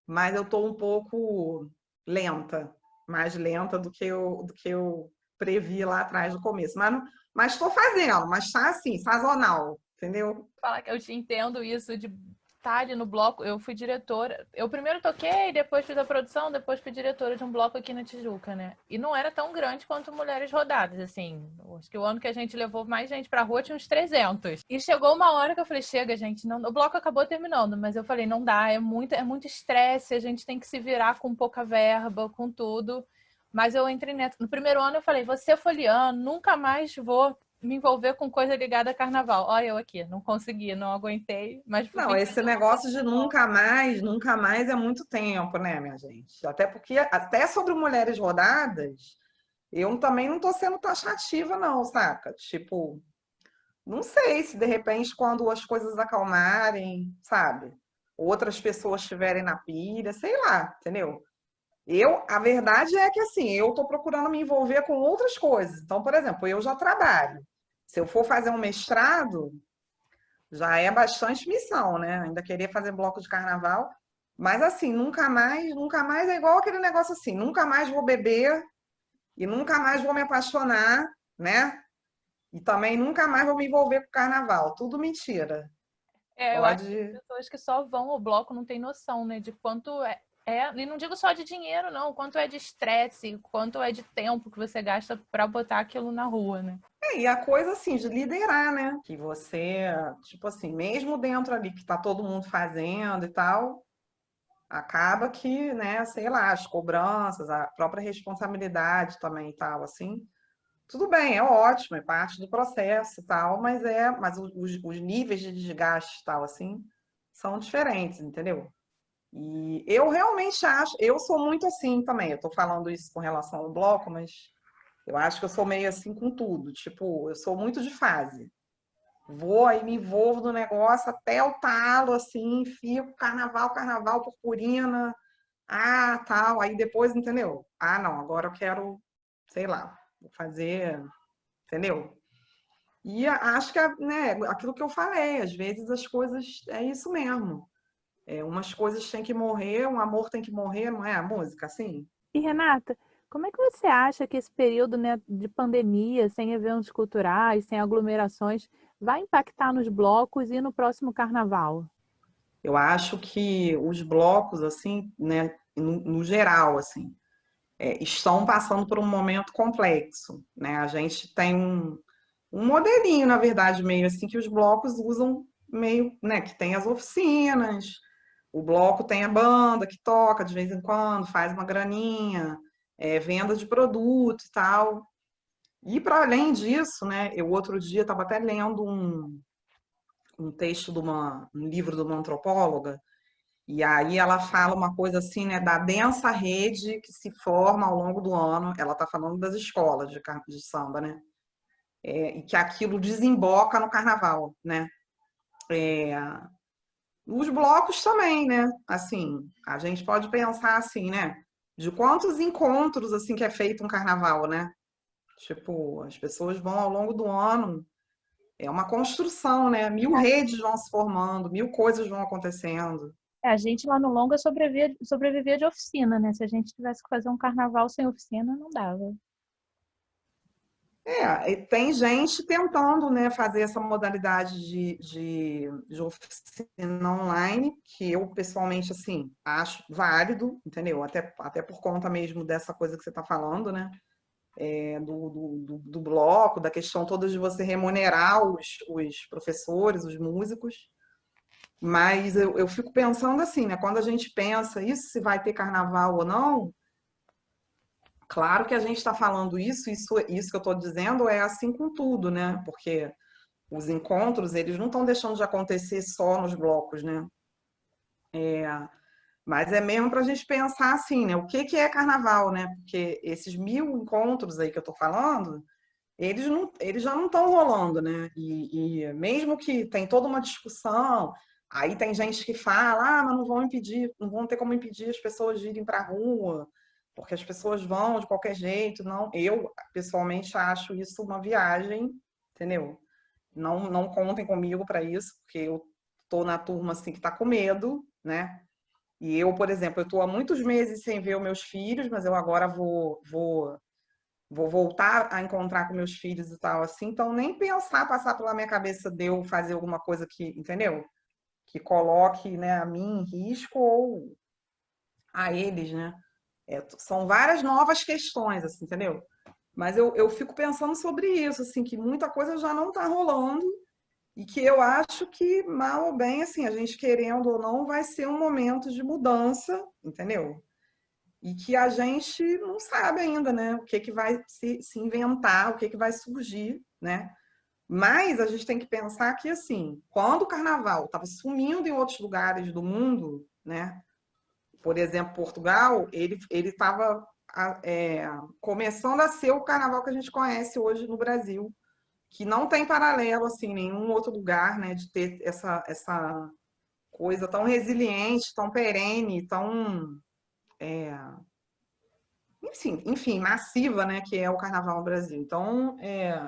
Mas eu tô um pouco lenta, mais lenta do que eu previ lá atrás no começo. Mas estou fazendo, mas está assim, sazonal, entendeu? Falar que eu te entendo isso de detalhe no bloco, eu fui diretora. Eu primeiro toquei, depois fiz a produção, depois fui diretora de um bloco aqui na Tijuca, né? E não era tão grande quanto Mulheres Rodadas, assim. Acho que o ano que a gente levou mais gente pra rua tinha uns 300. E chegou uma hora que eu falei, chega, gente, não... o bloco acabou terminando, mas eu falei, não dá, é muito estresse, a gente tem que se virar com pouca verba, com tudo. Mas eu entrei nessa. No primeiro ano eu falei, vou ser foliano, nunca mais vou me envolver com coisa ligada a carnaval. Olha eu aqui, não consegui, não aguentei, mas fui Não, esse negócio de nunca mais é muito tempo, né, minha gente? Até porque, até sobre Mulheres Rodadas, eu também não tô sendo taxativa, não, saca? Tipo, não sei se de repente quando as coisas acalmarem, sabe? Outras pessoas estiverem na pilha, sei lá, entendeu? A verdade é que assim, eu tô procurando me envolver com outras coisas. Então, por exemplo, eu já trabalho. Se eu for fazer um mestrado, já é bastante missão, né? Ainda queria fazer bloco de carnaval, mas assim, nunca mais é igual aquele negócio assim, nunca mais vou beber e nunca mais vou me apaixonar, né? E também nunca mais vou me envolver com carnaval. Tudo mentira. eu acho que as Pode. pessoas que só vão ao bloco não têm noção, né? De quanto e não digo só de dinheiro, não, quanto é de estresse, quanto é de tempo que você gasta para botar aquilo na rua, né? E a coisa assim de liderar, né? Que você, tipo assim, mesmo dentro ali que tá todo mundo fazendo e tal, acaba que, né, sei lá, as cobranças, a própria responsabilidade também e tal, assim. Tudo bem, é ótimo, é parte do processo e tal, mas os níveis de desgaste e tal, assim, são diferentes, entendeu? E eu realmente acho, eu sou muito assim também, eu tô falando isso com relação ao bloco, mas eu acho que eu sou meio assim com tudo, tipo, eu sou muito de fase. Vou aí, me envolvo no negócio até o talo, assim, fico carnaval, purpurina, tal, aí depois, entendeu? Ah, não, agora eu quero, sei lá, vou fazer, entendeu? E acho que, né, aquilo que eu falei, às vezes as coisas, é isso mesmo. Umas coisas têm que morrer, um amor tem que morrer, não é a música, assim? E Renata, como é que você acha que esse período, né, de pandemia, sem eventos culturais, sem aglomerações, vai impactar nos blocos e no próximo carnaval? Eu acho que os blocos, assim, né, no geral, assim, estão passando por um momento complexo, né? A gente tem um modelinho, na verdade, meio assim, que os blocos usam meio, né, que tem as oficinas, o bloco tem a banda que toca de vez em quando, faz uma graninha, venda de produto e tal. E para além disso, né, eu outro dia estava até lendo um texto um livro de uma antropóloga, e aí ela fala uma coisa assim, né, da densa rede que se forma ao longo do ano. Ela está falando das escolas de samba, né? E que aquilo desemboca no carnaval, né? É, os blocos também, né? Assim, a gente pode pensar assim, né? De quantos encontros assim que é feito um carnaval, né? Tipo, as pessoas vão ao longo do ano, é uma construção, né? Mil redes vão se formando, mil coisas vão acontecendo. A gente lá no Longa sobrevivia de oficina, né? Se a gente tivesse que fazer um carnaval sem oficina, não dava. E tem gente tentando, né, fazer essa modalidade de oficina online, que eu pessoalmente, assim, acho válido, entendeu? Até por conta mesmo dessa coisa que você está falando, né? Do bloco, da questão toda de você remunerar os professores, os músicos. Mas eu fico pensando assim, né? Quando a gente pensa isso, se vai ter carnaval ou não, claro que a gente está falando isso que eu estou dizendo é assim com tudo, né? Porque os encontros, eles não estão deixando de acontecer só nos blocos, né? Mas é mesmo para a gente pensar assim, né? O que que é carnaval, né? Porque esses 1000 encontros aí que eu estou falando, eles já não estão rolando, né? E mesmo que tem toda uma discussão, aí tem gente que fala, mas não vão impedir, não vão ter como impedir as pessoas de irem para a rua, porque as pessoas vão de qualquer jeito. Não, eu pessoalmente acho isso uma viagem, entendeu? Não contem comigo para isso, porque eu tô na turma assim que está com medo, né? E eu, por exemplo, eu estou há muitos meses sem ver os meus filhos, mas eu agora vou voltar a encontrar com meus filhos e tal, assim, então nem pensar, passar pela minha cabeça de eu fazer alguma coisa que, entendeu? que coloque, né, a mim em risco ou a eles, né? São várias novas questões, assim, entendeu? Mas eu fico pensando sobre isso, assim, que muita coisa já não está rolando e que eu acho que, mal ou bem, assim, a gente querendo ou não, vai ser um momento de mudança, entendeu? E que a gente não sabe ainda, né? O que que vai se inventar, o que que vai surgir, né? Mas a gente tem que pensar que, assim, quando o carnaval estava sumindo em outros lugares do mundo, né? Por exemplo, Portugal, ele estava começando a ser o carnaval que a gente conhece hoje no Brasil, que não tem paralelo, assim, em nenhum outro lugar, né? De ter essa coisa tão resiliente, tão perene, tão... enfim, massiva, né, que é o carnaval no Brasil. Então,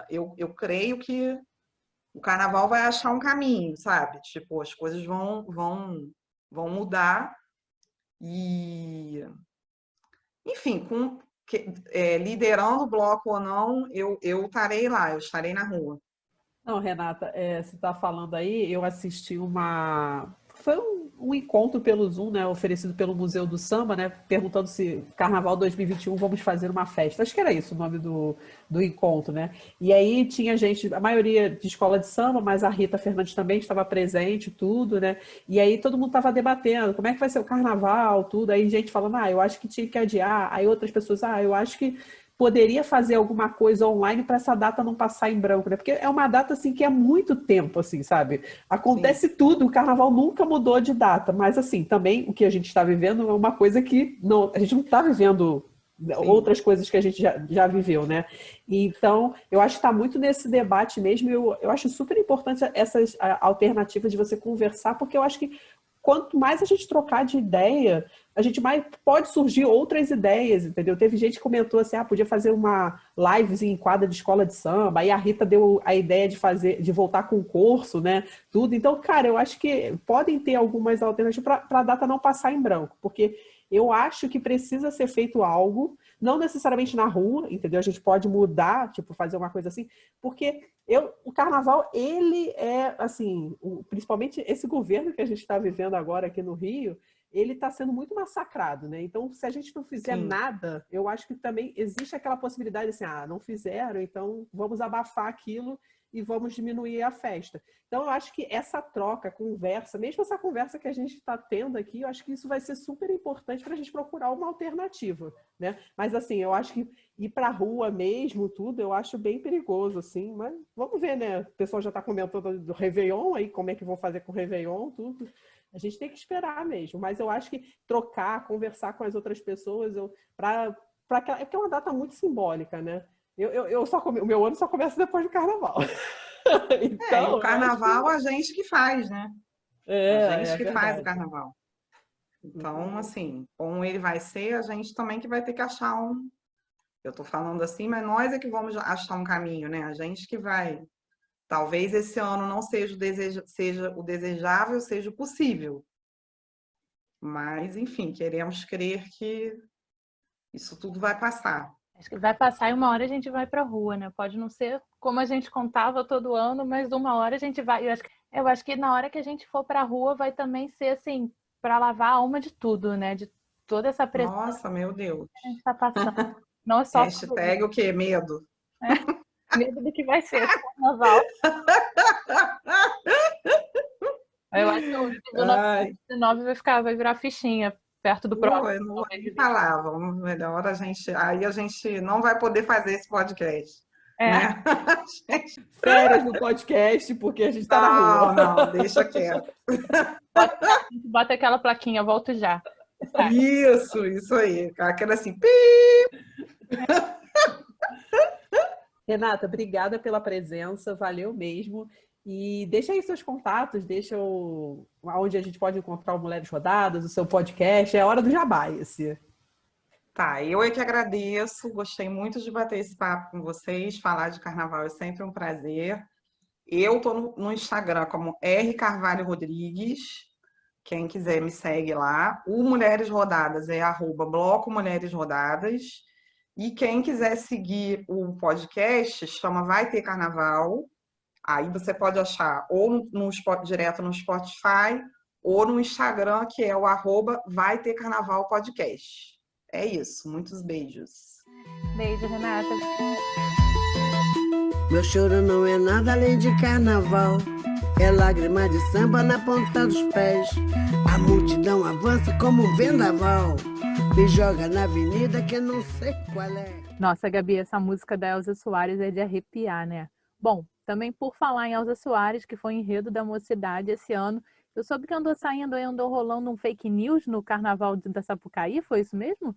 eu creio que o carnaval vai achar um caminho, sabe? Tipo, as coisas vão mudar e, enfim, liderando o bloco ou não, eu estarei lá, eu estarei na rua. Não, Renata, você está falando aí, eu assisti foi um encontro pelo Zoom, né, oferecido pelo Museu do Samba, né, perguntando se Carnaval 2021 vamos fazer uma festa. Acho que era isso o nome do encontro, né? E aí tinha gente, a maioria de escola de samba, mas a Rita Fernandes também estava presente, tudo, né? E aí todo mundo estava debatendo como é que vai ser o Carnaval, tudo. Aí gente falando, eu acho que tinha que adiar. Aí outras pessoas, eu acho que poderia fazer alguma coisa online para essa data não passar em branco, né? Porque é uma data assim que é muito tempo, assim, sabe? Acontece tudo, o carnaval nunca mudou de data, mas assim, também o que a gente está vivendo é uma coisa que a gente não está vivendo outras coisas que a gente já viveu, né? Então, eu acho que está muito nesse debate mesmo, eu acho super importante essas alternativas de você conversar, porque eu acho que quanto mais a gente trocar de ideia, a gente mais pode surgir outras ideias, entendeu? Teve gente que comentou assim, podia fazer uma livezinha em quadra de escola de samba, aí a Rita deu a ideia de voltar com o curso, né? Tudo. Então, cara, eu acho que podem ter algumas alternativas para a data não passar em branco, porque eu acho que precisa ser feito algo, não necessariamente na rua, entendeu? A gente pode mudar, tipo, fazer uma coisa assim, porque o carnaval, ele é, assim, principalmente esse governo que a gente está vivendo agora aqui no Rio, ele está sendo muito massacrado, né? Então, se a gente não fizer nada, eu acho que também existe aquela possibilidade assim, não fizeram, então vamos abafar aquilo e vamos diminuir a festa. Então, eu acho que essa troca, conversa, mesmo essa conversa que a gente está tendo aqui, eu acho que isso vai ser super importante para a gente procurar uma alternativa, né? Mas, assim, eu acho que ir para a rua mesmo, tudo, eu acho bem perigoso, assim, mas vamos ver, né? O pessoal já está comentando do Réveillon aí, como é que vão fazer com o Réveillon, tudo. A gente tem que esperar mesmo, mas eu acho que trocar, conversar com as outras pessoas, porque é uma data muito simbólica, né? O meu ano só começa depois do carnaval. Então, e o carnaval a gente que faz, né? A gente que faz o carnaval. Então, assim, como ele vai ser, a gente também que vai ter que achar eu tô falando assim, mas nós é que vamos achar um caminho, né? A gente que vai. Talvez esse ano não seja o desejável, seja o possível. Mas, enfim, queremos crer que isso tudo vai passar. Acho que vai passar e uma hora a gente vai para a rua, né? Pode não ser como a gente contava todo ano, mas uma hora a gente vai. Eu acho que na hora que a gente for para a rua vai também ser assim, para lavar a alma de tudo, né? De toda essa pressão. Nossa, meu Deus. Que a gente está passando. Não é só Hashtag o quê? Medo. Medo do que vai ser o carnaval. Eu acho que o 19 vai virar fichinha perto do próximo. Eu não vou nem falar, melhor aí a gente não vai poder fazer esse podcast. Né? Férias no podcast, porque a gente está na rua. Não, deixa quieto. Bota aquela plaquinha, volto já. Isso aí. Aquela assim, pi! Renata, obrigada pela presença, valeu mesmo. E deixa aí seus contatos, deixa onde a gente pode encontrar o Mulheres Rodadas, o seu podcast, é a hora do jabá esse. Tá, eu é que agradeço, gostei muito de bater esse papo com vocês, falar de carnaval é sempre um prazer. Eu tô no Instagram como R Carvalho Rodrigues, quem quiser me segue lá. O Mulheres Rodadas é @Bloco Mulheres Rodadas. E quem quiser seguir o podcast, chama Vai Ter Carnaval, Aí você pode achar ou direto no Spotify ou no Instagram, que é o @vai ter carnaval podcast. É isso, muitos beijos. Beijo, Renata. Meu choro não é nada além de carnaval. É lágrima de samba na ponta dos pés. A multidão avança como um vendaval. Me joga na avenida que eu não sei qual é. Nossa, Gabi, essa música da Elza Soares é de arrepiar, né? Bom, também por falar em Elza Soares, que foi enredo da Mocidade esse ano, eu soube que andou rolando um fake news no Carnaval da Sapucaí, foi isso mesmo?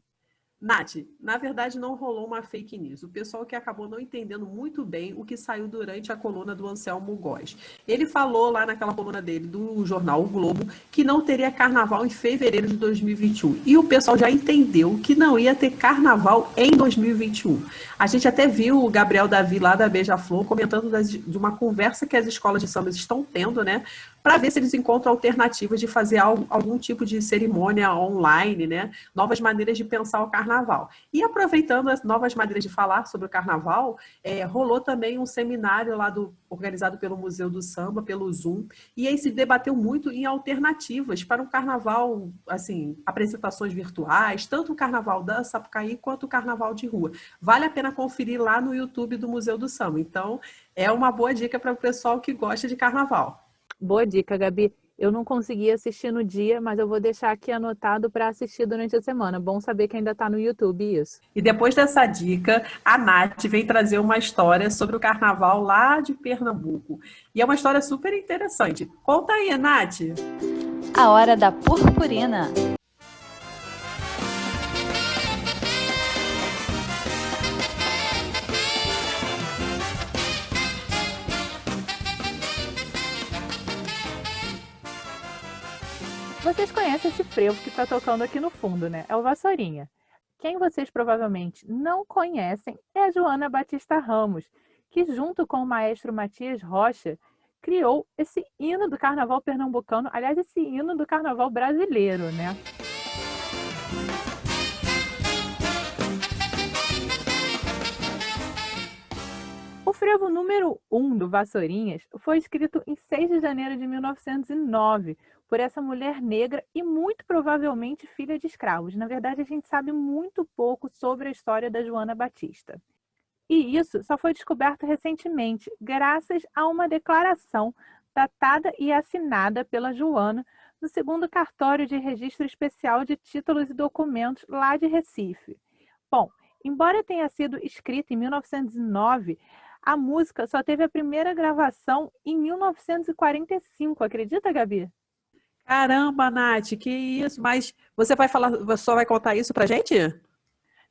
Nath, na verdade não rolou uma fake news. O pessoal que acabou não entendendo muito bem o que saiu durante a coluna do Anselmo Góes. Ele falou lá naquela coluna dele do jornal O Globo que não teria carnaval em fevereiro de 2021. E o pessoal já entendeu que não ia ter carnaval em 2021. A gente até viu o Gabriel Davi lá da Beija-Flor comentando de uma conversa que as escolas de samba estão tendo, né? Para ver se eles encontram alternativas de fazer algum tipo de cerimônia online, né? Novas maneiras de pensar o carnaval. E aproveitando as novas maneiras de falar sobre o carnaval, rolou também um seminário lá organizado pelo Museu do Samba, pelo Zoom, e aí se debateu muito em alternativas para um carnaval, assim, apresentações virtuais, tanto o carnaval da Sapucaí quanto o carnaval de rua. Vale a pena conferir lá no YouTube do Museu do Samba. Então, é uma boa dica para o pessoal que gosta de carnaval. Boa dica, Gabi. Eu não consegui assistir no dia, mas eu vou deixar aqui anotado para assistir durante a semana. Bom saber que ainda está no YouTube isso. E depois dessa dica, a Nath vem trazer uma história sobre o carnaval lá de Pernambuco. E é uma história super interessante. Conta aí, Nath. A hora da purpurina. Vocês conhecem esse frevo que está tocando aqui no fundo, né? É o Vassourinha. Quem vocês provavelmente não conhecem é a Joana Batista Ramos, que junto com o maestro Matias Rocha, criou esse hino do carnaval pernambucano, aliás, esse hino do carnaval brasileiro, né? O frevo número 1 do Vassourinhas foi escrito em 6 de janeiro de 1909 por essa mulher negra e muito provavelmente filha de escravos. Na verdade, a gente sabe muito pouco sobre a história da Joana Batista. E isso só foi descoberto recentemente, graças a uma declaração datada e assinada pela Joana no 2º Cartório de Registro Especial de Títulos e Documentos lá de Recife. Bom, embora tenha sido escrita em 1909, a música só teve a primeira gravação em 1945, acredita, Gabi? Caramba, Nath, que isso? Mas você só vai contar isso pra gente?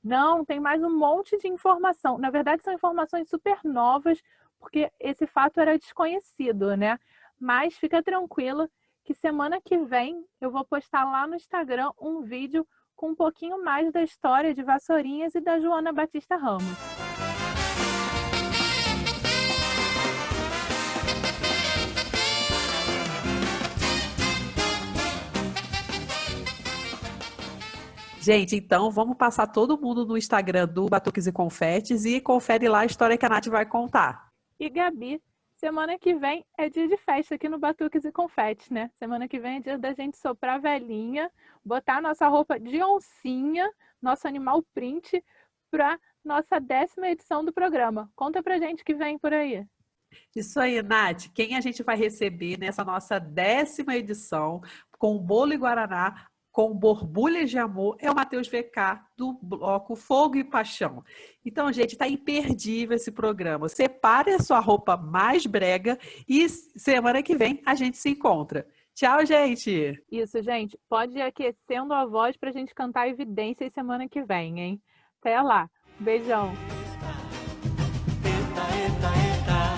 Não, tem mais um monte de informação. Na verdade, são informações super novas, porque esse fato era desconhecido, né? Mas fica tranquila que semana que vem eu vou postar lá no Instagram um vídeo com um pouquinho mais da história de Vassourinhas e da Joana Batista Ramos. Gente, então vamos passar todo mundo no Instagram do Batuques e Confetes e confere lá a história que a Nath vai contar. E Gabi, semana que vem é dia de festa aqui no Batuques e Confetes, né? Semana que vem é dia da gente soprar velhinha, botar nossa roupa de oncinha, nosso animal print, para nossa 10ª edição do programa. Conta pra gente que vem por aí. Isso aí, Nath. Quem a gente vai receber nessa nossa 10ª edição com bolo e guaraná, com borbulhas de amor, é o Matheus VK, do bloco Fogo e Paixão. Então, gente, tá imperdível esse programa. Separe a sua roupa mais brega e semana que vem a gente se encontra. Tchau, gente! Isso, gente. Pode ir aquecendo a voz pra gente cantar Evidências semana que vem, hein? Até lá. Beijão. Eita, eita, eita.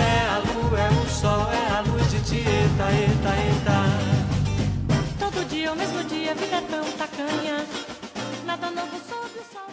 É a lua, é o sol, é a luz de Tieta, eita, eita. Todo dia, o mesmo dia, vida tão tacanha. Nada novo sob o sol.